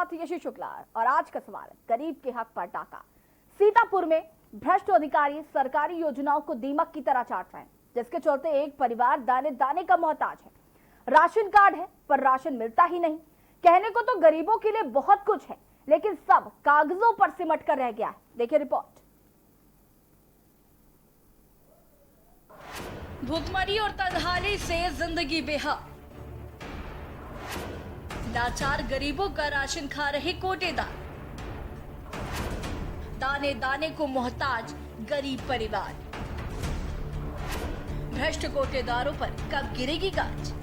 साथ यशी शुक्ला और आज का सवाल गरीब के हक पर टाका। सीतापुर में भ्रष्ट अधिकारी सरकारी योजनाओं को दीमक की तरह चाट रहे हैं, जिसके चलते एक परिवार दाने दाने का मोहताज है। राशन कार्ड है पर राशन मिलता ही नहीं। कहने को तो गरीबों के लिए बहुत कुछ है, लेकिन सब कागजों पर सिमट कर रह गया है। देखिए रिपोर्ट। भूखमरी और तंगहाली से जिंदगी बेहाल, लाचार गरीबों का राशन खा रहे कोटेदार, दाने दाने को मोहताज गरीब परिवार। भ्रष्ट कोटेदारों पर कब गिरेगी गाज?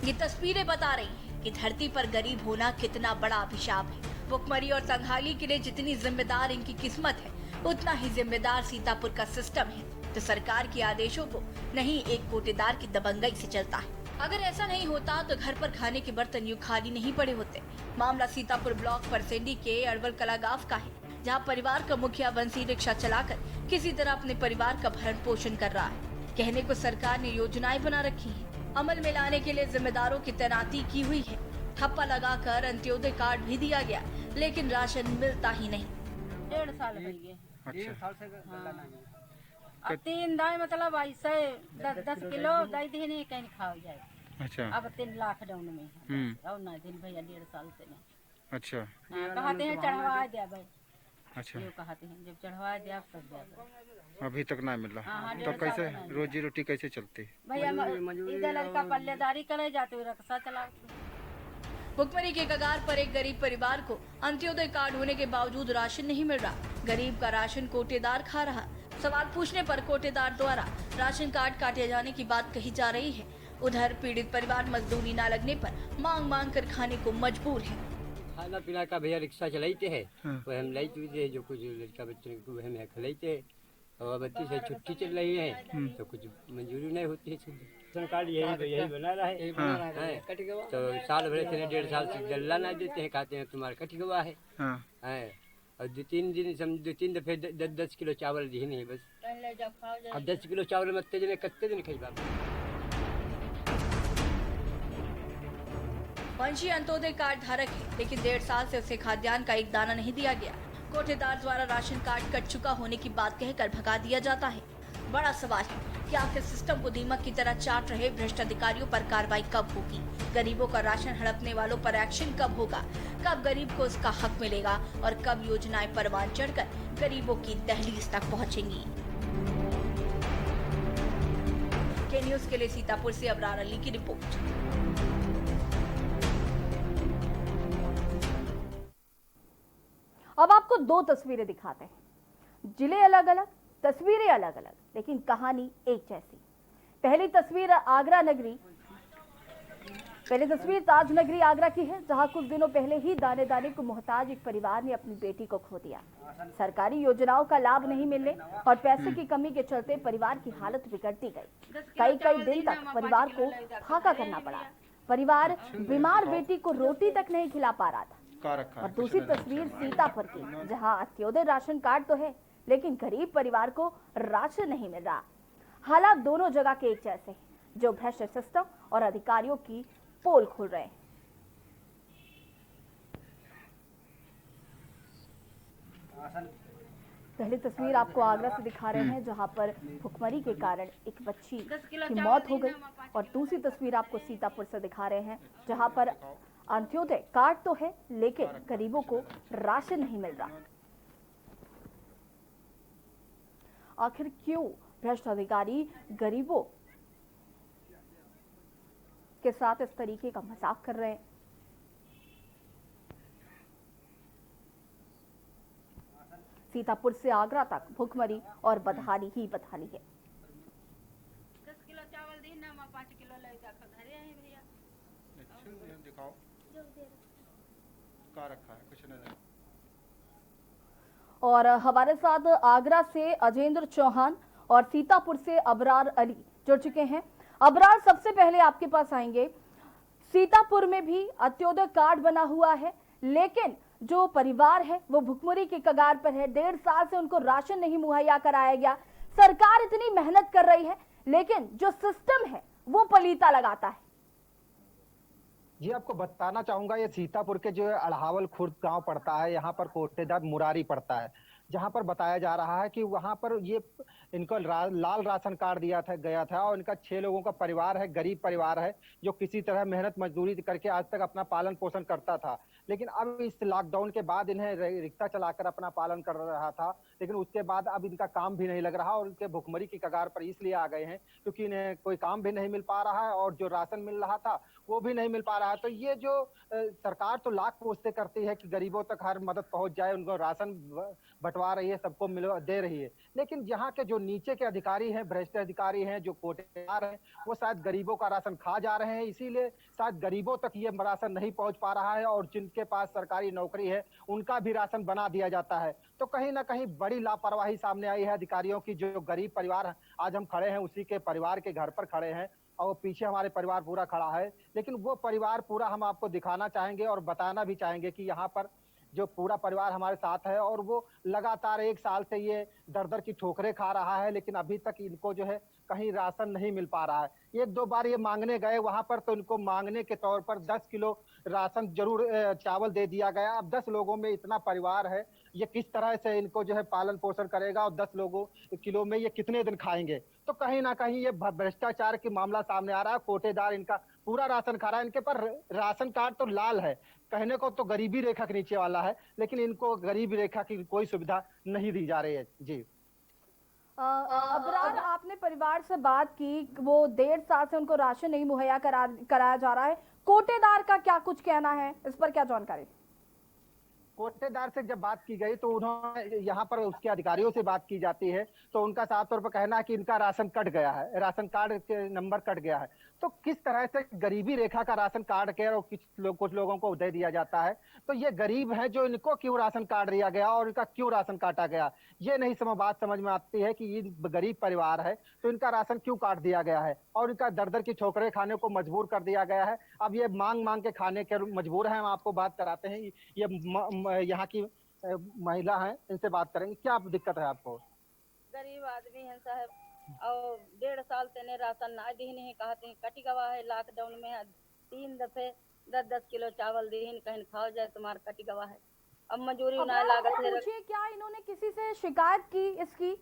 ये तस्वीरें बता रही हैं कि धरती पर गरीब होना कितना बड़ा अभिशाप है। भुखमरी और तंगहाली के लिए जितनी जिम्मेदार इनकी किस्मत है, उतना ही जिम्मेदार सीतापुर का सिस्टम है, तो सरकार के आदेशों को नहीं एक कोटेदार की दबंगई से चलता है। अगर ऐसा नहीं होता तो घर पर खाने के बर्तन यूं खाली नहीं पड़े होते। मामला सीतापुर ब्लॉक परसेंडी के अड़वल कला गांव का है, जहाँ परिवार का मुखिया बंसी रिक्शा चलाकर किसी तरह अपने परिवार का भरण पोषण कर रहा है। कहने को सरकार ने योजनाएं बना रखी है, अमल में लाने के लिए जिम्मेदारों की तैनाती की हुई है। ठप्पा लगाकर अंत्योदय कार्ड भी दिया गया, लेकिन राशन मिलता ही नहीं। 1.5 साल हो गए। अच्छा। 1.5 साल से अब 3 दाई मतलब ऐसे 10 किलो दाई देने कहीं खाओ जाए। अच्छा। अब 3 लाख डाउन में और ना दिन भैया 1.5 साल से नहीं। अच्छा। कहते हैं चढ़वा दिया भाई। अच्छा। जो कहते हैं जब चढ़वा दिया तब दिया। अभी तक ना मिला। हाँ, तो कैसे रोजी रोटी कैसे चलती? भैया इधर लड़का पल्लेदारी करे जाते हुए रक्षा चलाते। भुखमरी के कगार पर एक गरीब परिवार को अंत्योदय कार्ड होने के बावजूद राशन नहीं मिल रहा। गरीब का राशन कोटेदार खा रहा। सवाल पूछने पर कोटेदार द्वारा राशन कार्ड काटे जाने की बात कही जा रही है। उधर पीड़ित परिवार मजदूरी न लगने पर मांग कर खाने को मजबूर है। खाना पीना का भैया रिक्शा चलाते हैं, वो हम लाइते जो कुछ लड़का बच्चे को हम खिलाते हैं। और बच्ची से छुट्टी चल रही है तो कुछ मंजूरी नहीं होती है। राशन कार्ड यही बना रहा है। तो साल भर से 1.5 साल से गल्ला नहीं देते हैं, कहते हैं तुम्हारा कट गवा है। और 2-3 दिन 2-3 दफे 10 किलो चावल दी नहीं बस। अब 10 किलो चावल में जने कत्ते दिन खिला। वंशी अंत्योदय कार्ड धारक है, लेकिन 1.5 साल से उसे खाद्यान्न का एक दाना नहीं दिया गया। कोटेदार द्वारा राशन कार्ड कट चुका होने की बात कहकर भगा दिया जाता है। बड़ा सवाल है कि आखिर सिस्टम को दीमक की तरह चाट रहे भ्रष्ट अधिकारियों पर कार्रवाई कब होगी? गरीबों का राशन हड़पने वालों पर एक्शन कब होगा? कब गरीब को उसका हक मिलेगा और कब योजनाएं परवान चढ़कर गरीबों की दहलीज तक पहुंचेंगी? के न्यूज के लिए सीतापुर से अबरार अली की रिपोर्ट। अब आपको 2 तस्वीरें दिखाते हैं। जिले अलग अलग, तस्वीरें अलग अलग, लेकिन कहानी एक जैसी। पहली तस्वीर ताज नगरी आगरा की है, जहां कुछ दिनों पहले ही दाने दाने को मोहताज एक परिवार ने अपनी बेटी को खो दिया। सरकारी योजनाओं का लाभ नहीं मिलने और पैसे की कमी के चलते परिवार की हालत बिगड़ती गई। कई दिन तक परिवार को फाका करना पड़ा। परिवार बीमार बेटी को रोटी तक नहीं खिला पा रहा था। और दूसरी तस्वीर सीतापुर की, जहां अंत्योदय राशन कार्ड तो है, लेकिन गरीब परिवार को राशन नहीं मिल रहा। हालात दोनों जगह के एक जैसे हैं, जो भ्रष्ट सिस्टम और अधिकारियों की पोल खोल रहे हैं। पहली तस्वीर आपको आगरा से दिखा रहे हैं, जहां पर भुखमरी के कारण एक बच्ची की मौत हो गई, और दूसरी तस्वीर आपको सीतापुर से दिखा रहे हैं, जहां पर अंत्योदय कार्ड तो है, लेकिन गरीबों को राशन नहीं मिल रहा। आखिर क्यों भ्रष्ट अधिकारी गरीबों के साथ इस तरीके का मजाक कर रहे हैं? सीतापुर से आगरा तक भुखमरी और बदहाली ही बदहाली है। 10 किलो चावल दी ना, 5 किलो ले जाकर घरे आए भैया। दिखाओ का रखा है कुछ नहीं। और हमारे साथ आगरा से अजेंद्र चौहान और सीतापुर से अबरार अली जुड़ चुके हैं। अबरार, सबसे पहले आपके पास आएंगे। सीतापुर में भी अंत्योदय कार्ड बना हुआ है, लेकिन जो परिवार है वो भुखमरी की कगार पर है। 1.5 साल से उनको राशन नहीं मुहैया कराया गया। सरकार इतनी मेहनत कर रही है, लेकिन जो सिस्टम है वो पलीता लगाता है। जी, आपको बताना चाहूंगा, ये सीतापुर के जो अढ़ावल खुर्द गांव पड़ता है, यहाँ पर कोटेदार मुरारी पड़ता है, जहां पर बताया जा रहा है कि वहां पर ये इनको लाल राशन कार्ड गया था और इनका 6 लोगों का परिवार है, गरीब परिवार है, जो किसी तरह मेहनत मजदूरी करके आज तक अपना पालन पोषण करता था। लेकिन अब इस लॉकडाउन के बाद इन्हें रिक्शा चलाकर अपना पालन कर रहा था, लेकिन उसके बाद अब इनका काम भी नहीं लग रहा और उनके भुखमरी की कगार पर इसलिए आ गए हैं क्योंकि इन्हें कोई काम भी नहीं मिल पा रहा है और जो राशन मिल रहा था वो भी नहीं मिल पा रहा है। तो ये जो सरकार तो लाख कोशिशें करती है कि गरीबों तक हर मदद पहुंच जाए, उनको राशन बंटवा रही है, सबको दे रही है, लेकिन यहाँ के जो नीचे के अधिकारी हैं, भ्रष्ट अधिकारी हैं, जो कोटेदार हैं, वो शायद गरीबों का राशन खा जा रहे हैं, इसीलिए शायद गरीबों तक ये राशन नहीं पहुंच पा रहा है और जिनके पास सरकारी नौकरी है उनका भी राशन बना दिया जाता है। तो कहीं ना कहीं बड़ी लापरवाही सामने आई है अधिकारियों की। जो गरीब परिवार आज हम खड़े हैं उसी के परिवार के घर पर खड़े हैं और पीछे हमारे परिवार पूरा खड़ा है, लेकिन वो परिवार पूरा हम आपको दिखाना चाहेंगे और बताना भी चाहेंगे कि यहाँ पर जो पूरा परिवार हमारे साथ है और वो लगातार 1 साल से ये दर की ठोकरें खा रहा है, लेकिन अभी तक इनको जो है कहीं राशन नहीं मिल पा रहा है। 1-2 बार ये मांगने गए वहां पर, तो इनको मांगने के तौर पर 10 किलो राशन जरूर चावल दे दिया गया। अब 10 लोगों में इतना परिवार है, ये किस तरह से इनको जो है पालन पोषण करेगा और 10 लोगों किलो में ये कितने दिन खाएंगे। तो कहीं ना कहीं ये भ्रष्टाचार की मामला सामने आ रहा है। कोटेदार इनका पूरा राशन खा रहा है, इनके पर राशन कार्ड तो लाल है, कहने को तो गरीबी रेखा के नीचे वाला है, लेकिन इनको गरीबी रेखा की कोई सुविधा नहीं दी जा रही है। जी अबरार, आपने परिवार से बात की, वो 1.5 साल से उनको राशन नहीं मुहैया कराया जा रहा है। कोटेदार का क्या कुछ कहना है, इस पर क्या जानकारी? कोटेदार से जब बात की गई तो उन्होंने यहाँ पर उसके अधिकारियों से बात की जाती है तो उनका साफ तौर पर कहना है कि इनका राशन कट गया है, राशन कार्ड के नंबर कट गया है। तो किस तरह से गरीबी रेखा का राशन कार्ड के और कुछ लोगों को दे दिया जाता है, तो ये गरीब है जो इनको क्यों राशन कार्ड दिया गया और इनका क्यों राशन काटा गया, ये नहीं बात समझ में आती है कि ये गरीब परिवार है तो इनका राशन क्यों काट दिया गया है और इनका दर की ठोकरें खाने को मजबूर कर दिया गया है। अब ये मांग के खाने के मजबूर है। हम आपको बात कराते हैं, ये यहाँ की महिला है, इनसे बात करेंगे। क्या दिक्कत है आपको? गरीब आदमी है साहब, और 1.5 साल से राशन ना दी नहीं, कहते हैं कटी गवा है। लॉकडाउन में 3 दफे 10-10 किलो चावल दी, कहीं खाओ जाए तुम्हारा कटी गवा है। अब मजूरी ना लागत है। क्या इन्होंने किसी से शिकायत की इसकी?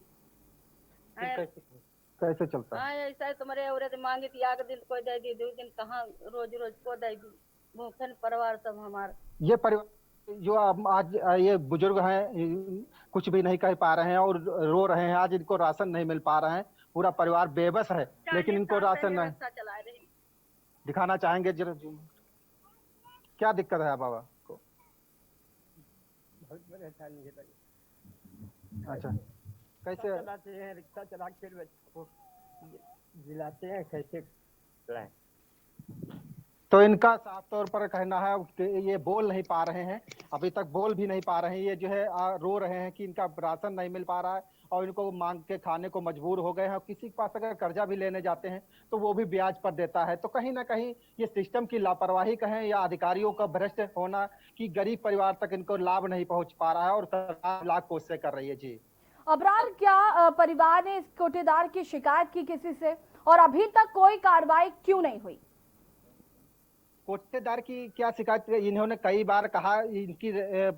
कैसे चलता है? हाँ, ऐसा है, तुम्हारे औरत मांगी थी, आगे दिन कोई दे दी, 2 दिन कहाँ रोज को देगी। भूखन परिवार सब हमारा। ये परिवार जो आज ये बुजुर्ग हैं, कुछ भी नहीं कर पा रहे हैं और रो रहे हैं, आज इनको राशन नहीं मिल पा रहे हैं, पूरा परिवार बेबस है, लेकिन इनको राशन नहीं। दिखाना चाहेंगे जरा, क्या दिक्कत है बाबा को? बहुत परेशानी है भाई। अच्छा, कैसे चलाते हैं, रिक्शा चला के बच्चों को दिलाते हैं, कैसे चलाएं? तो इनका साफ तौर पर कहना है कि ये बोल नहीं पा रहे हैं, अभी तक बोल भी नहीं पा रहे हैं। ये जो है रो रहे हैं कि इनका राशन नहीं मिल पा रहा है और इनको मांग के खाने को मजबूर हो गए हैं। किसी के पास अगर कर्जा भी लेने जाते हैं तो वो भी ब्याज पर देता है। तो कहीं ना कहीं ये सिस्टम की लापरवाही कहें या अधिकारियों का भ्रष्ट होना कि गरीब परिवार तक इनको लाभ नहीं पहुंच पा रहा है और सरकार लाख कोशिशें कर रही है। जी अबरार, क्या परिवार ने इस कोटेदार की शिकायत की किसी से और अभी तक कोई कार्रवाई क्यों नहीं हुई? कोटेदार की क्या शिकायत? इन्होंने कई बार कहा, इनकी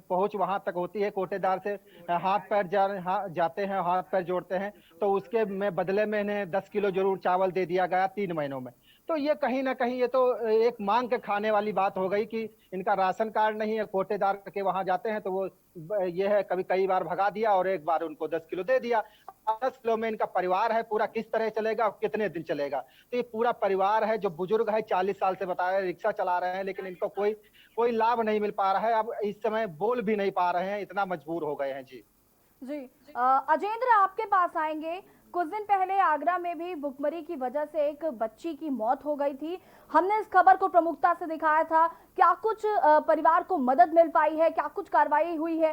पहुंच वहां तक होती है, कोटेदार से हाथ पैर जाते हैं, हाथ पैर जोड़ते हैं, तो उसके में बदले में इन्हें 10 किलो जरूर चावल दे दिया गया 3 महीनों में। तो ये कहीं ना कहीं ये तो एक मांग के खाने वाली बात हो गई कि इनका राशन कार्ड नहीं है। कोटेदार के वहां जाते हैं तो वो ये है, कई बार भगा दिया और एक बार उनको 10 किलो दे दिया। 10 किलो में इनका परिवार है पूरा किस तरह चलेगा और कितने दिन चलेगा? तो ये पूरा परिवार है जो बुजुर्ग है, 40 साल से बता रहे, रिक्शा चला रहे हैं, लेकिन इनको कोई लाभ नहीं मिल पा रहा है। अब इस समय बोल भी नहीं पा रहे हैं, इतना मजबूर हो गए हैं। जी अजेंद्र, आपके पास आएंगे। कुछ दिन पहले आगरा में भी भुखमरी की वजह से एक बच्ची की मौत हो गई थी। हमने इस खबर को प्रमुखता से दिखाया था। क्या कुछ परिवार को मदद मिल पाई है? क्या कुछ कार्रवाई हुई है?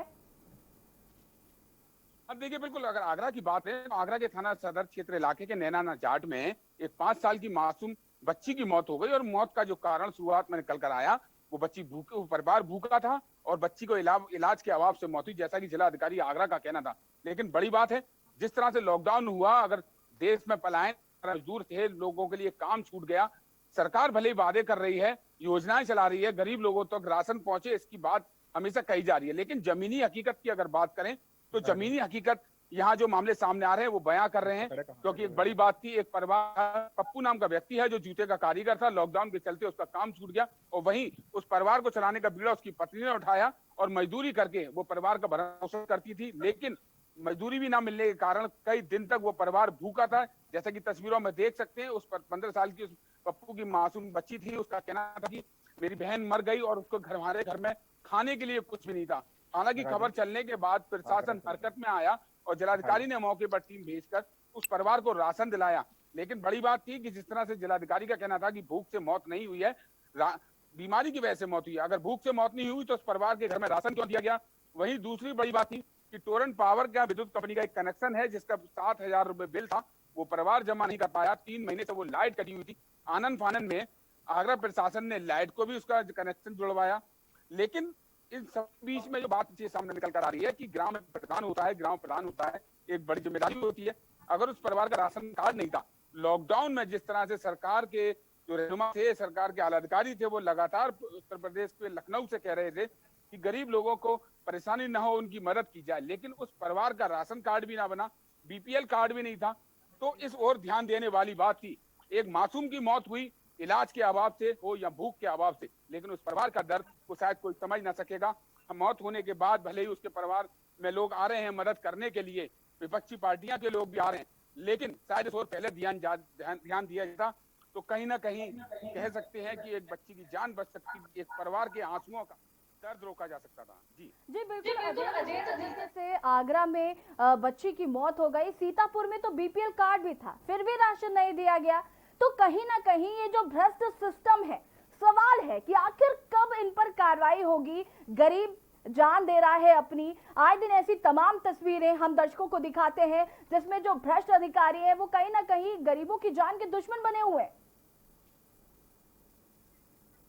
अब देखिए, बिल्कुल अगर आगरा की बात है तो आगरा के थाना सदर क्षेत्र इलाके के नैना जाट में एक 5 साल की मासूम बच्ची की मौत हो गई और मौत का जो कारण शुरुआत में निकल कर आया, वो बच्ची परिवार भूखा था और बच्ची को इलाज के अभाव से मौत हुई, जैसा कि जिला अधिकारी आगरा का कहना था। लेकिन बड़ी बात है, जिस तरह से लॉकडाउन हुआ, अगर देश में पलायन मजदूर थे, लोगों के लिए काम छूट गया, सरकार भले ही वादे कर रही है, योजनाएं चला रही है, गरीब लोगों तक राशन पहुंचे, इसकी बात हमेशा कही जा रही है, लेकिन जमीनी हकीकत की अगर बात करें तो जमीनी हकीकत यहाँ जो मामले सामने आ रहे हैं वो बयां कर रहे हैं। क्योंकि एक बड़ी बात थी, एक परिवार, पप्पू नाम का व्यक्ति है जो जूते का कारीगर था, लॉकडाउन के चलते उसका काम छूट गया और वहीं उस परिवार को चलाने का बीड़ा उसकी पत्नी ने उठाया और मजदूरी करके वो परिवार का भरण पोषण करती थी। लेकिन मजदूरी भी ना मिलने के कारण कई दिन तक वो परिवार भूखा था। जैसा कि तस्वीरों में देख सकते हैं, उस 15 साल की उस पप्पू की मासूम बच्ची थी, उसका कहना था कि मेरी बहन मर गई और उसको हमारे घर में खाने के लिए कुछ भी नहीं था। हालांकि खबर चलने के बाद प्रशासन हरकत में आया और जिलाधिकारी ने मौके पर टीम भेजकर उस परिवार को राशन दिलाया। लेकिन बड़ी बात थी कि जिस तरह से जिलाधिकारी का कहना था कि भूख से मौत नहीं हुई है, बीमारी की वजह से मौत हुई है। अगर भूख से मौत नहीं हुई तो उस परिवार के घर में राशन क्यों दिया गया? वहीं दूसरी बड़ी बात थी कि टोरेंट पावर का विद्युत कंपनी का एक कनेक्शन है जिसका 7,000 रुपए बिल था, वो परिवार जमा नहीं कर पाया। 3 महीने से वो लाइट कटी हुई थी। आनंद फानन में आगरा प्रशासन ने लाइट को भी उसका कनेक्शन जुड़वाया। लेकिन इन सब बीच में जो बात सामने निकल कर आ रही है कि ग्राम प्रधान होता है, ग्राम प्रधान होता है, एक बड़ी जिम्मेदारी होती है। अगर उस परिवार का राशन कार्ड नहीं था, लॉकडाउन में जिस तरह से सरकार के जो रहनुमा थे, सरकार के आला अधिकारी थे, वो लगातार उत्तर प्रदेश के लखनऊ से कह रहे थे कि गरीब लोगों को परेशानी ना हो, उनकी मदद की जाए। लेकिन उस परिवार का राशन कार्ड भी ना बना, बीपीएल कार्ड भी नहीं था, तो इस ओर ध्यान देने वाली बात थी। एक मासूम की मौत हुई इलाज के अभाव से हो या भूख के अभाव से, लेकिन उस परिवार का दर्द को शायद कोई समझ ना सकेगा। मौत होने के बाद भले ही उसके परिवार में लोग आ रहे हैं मदद करने के लिए, विपक्षी पार्टियां के लोग भी आ रहे हैं, लेकिन शायद इस ओर पहले ध्यान दिया जाता तो कहीं ना कहीं कह सकते हैं कि एक बच्ची की जान बच सकती, एक परिवार के आंसुओं का दर्द रोका जा सकता था। जी बिल्कुल। जैसे आगरा में बच्ची की मौत हो गई, सीतापुर में तो बीपीएल कार्ड भी था, फिर भी राशन नहीं दिया गया। तो कहीं ना कहीं ये जो भ्रष्ट सिस्टम है, सवाल है कि आखिर कब इन पर कार्रवाई होगी। गरीब जान दे रहा है अपनी। आए दिन ऐसी तमाम तस्वीरें हम दर्शकों को दिखाते हैं जिसमें जो भ्रष्ट अधिकारी हैं वो कहीं ना कहीं गरीबों की जान के दुश्मन बने हुए हैं।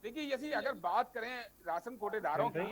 देखिए, जैसे अगर बात करें राशन कोटेदारों की,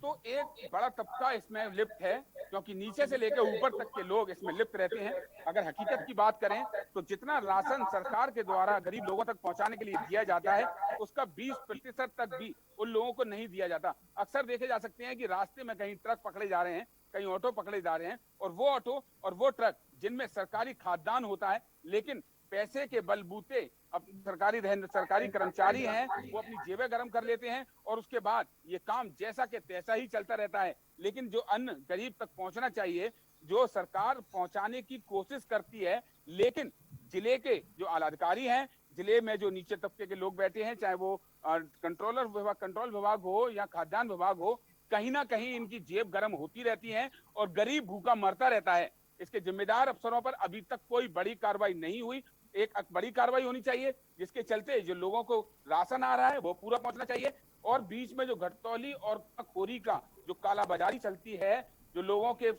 तो एक बड़ा तबका इसमें लिप्त है, क्योंकि नीचे से लेकर ऊपर तक के लोग इसमें लिप्त रहते हैं। अगर हकीकत की बात करें तो जितना राशन सरकार के द्वारा गरीब लोगों तक पहुंचाने के लिए दिया जाता है, उसका 20% तक भी उन लोगों को नहीं दिया जाता। अक्सर देखे जा सकते हैं कि रास्ते में कहीं ट्रक पकड़े जा रहे हैं, कहीं ऑटो पकड़े जा रहे हैं, और वो ऑटो और वो ट्रक जिनमें सरकारी खाद्यान्न होता है, लेकिन पैसे के बलबूते अब सरकारी कर्मचारी हैं, वो अपनी जेबें गर्म कर लेते हैं और उसके बाद ये काम जैसा के तैसा ही चलता रहता है। लेकिन जो अन्न गरीब तक पहुंचना चाहिए, जो सरकार पहुंचाने की कोशिश करती है, लेकिन जिले के जो आला अधिकारी हैं, जिले में जो नीचे तबके के लोग बैठे हैं, चाहे वो कंट्रोल विभाग हो या खाद्यान्न विभाग हो, कहीं ना कहीं इनकी जेब गर्म होती रहती है और गरीब भूखा मरता रहता है। इसके जिम्मेदार अफसरों पर अभी तक कोई बड़ी कार्रवाई नहीं हुई। एक बड़ी कार्रवाई होनी चाहिए जिसके चलते जो लोगों को राशन आ रहा है वो पूरा पहुंचना चाहिए, और बीच में जो घटतौली और खोरी का जो कालाबाजारी चलती है, जो लोगों के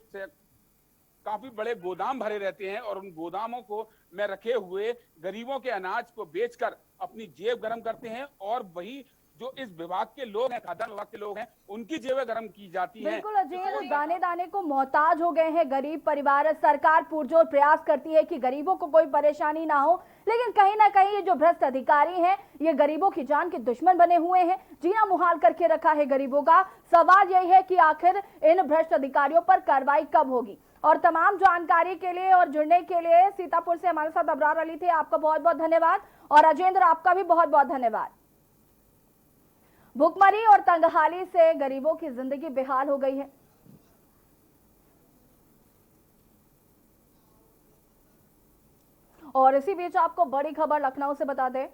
काफी बड़े गोदाम भरे रहते हैं और उन गोदामों को में रखे हुए गरीबों के अनाज को बेचकर अपनी जेब गर्म करते हैं, और वही जो इस विभाग के लोग हैं, खाद्यान्न विभाग के लोग हैं, उनकी जेबें गर्म की जाती हैं। बिल्कुल अजय, दाने दाने को मोहताज हो गए हैं गरीब परिवार। सरकार पुरजोर प्रयास करती है कि गरीबों को कोई परेशानी ना हो, लेकिन कहीं ना कहीं ये जो भ्रष्ट अधिकारी हैं ये गरीबों की जान के दुश्मन बने हुए हैं, जीना मुहाल करके रखा है गरीबों का। सवाल यही है कि आखिर इन भ्रष्ट अधिकारियों पर कार्रवाई कब होगी। और तमाम जानकारी के लिए और जुड़ने के लिए सीतापुर से हमारे साथ अबरार अली थे, आपका बहुत बहुत धन्यवाद। और राजेंद्र, आपका भी बहुत बहुत धन्यवाद। भूखमरी और तंगहाली से गरीबों की जिंदगी बेहाल हो गई है। और इसी बीच आपको बड़ी खबर लखनऊ से बता दें,